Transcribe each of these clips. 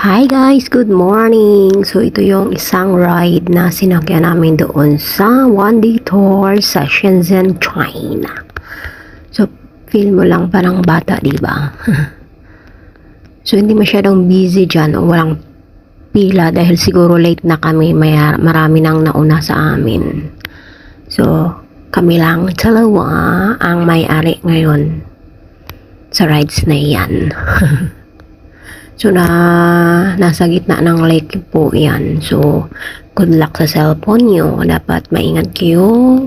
Hi guys, good morning! So ito yung isang ride na sinakyan namin doon sa one day tour sa Shenzhen, China. So feel mo lang parang bata, diba? So hindi masyadong busy dyan o walang pila dahil siguro late na kami, marami nang nauna sa amin. So kami lang dalawa ang may-ari ngayon sa rides na yan. So, nasa gitna ng lake po yan. So, good luck sa cellphone nyo. Dapat maingat kayo.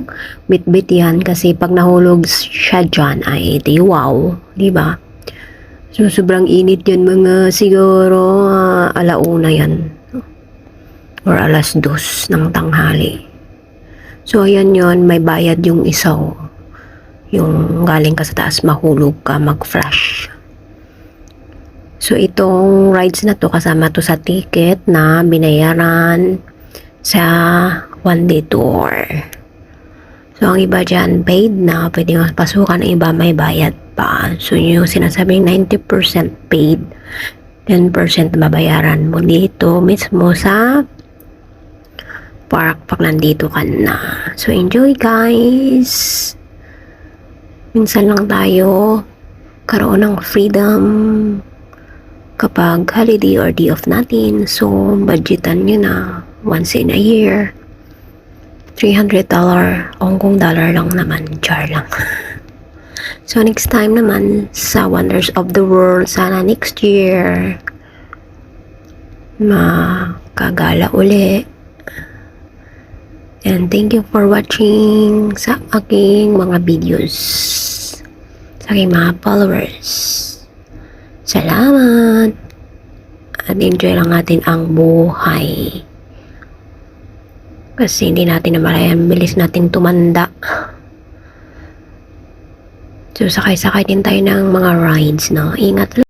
Bit-bit yan kasi pag nahulog siya dyan ay di wow. Diba? So, sobrang init yan mga siguro alauna yan. Or alas 2 ng tanghali. So, ayan yon, may bayad yung isaw. Yung galing ka sa taas, mahulog ka, mag-flash. So, itong rides na to, kasama to sa ticket na binayaran sa one day tour. So, ang iba dyan, paid na. Pwede pasukan, ang iba may bayad pa. So, yung sinasabing 90% paid, 10% babayaran mo dito mismo sa park pag nandito ka na. So, enjoy guys! Minsan lang tayo karoon ng freedom kapag holiday or day off natin. So, budgetan nyo na once in a year. $300 Hong Kong dollar lang naman. Char lang. So, next time naman sa Wonders of the World, sana next year makagala uli. And thank you for watching sa aking mga videos, sa aking mga followers. Salamat! At enjoy lang natin ang buhay. Kasi hindi natin namalayan, bilis natin tumanda. So, sakay-sakay din tayo ng mga rides, no? Ingat lang.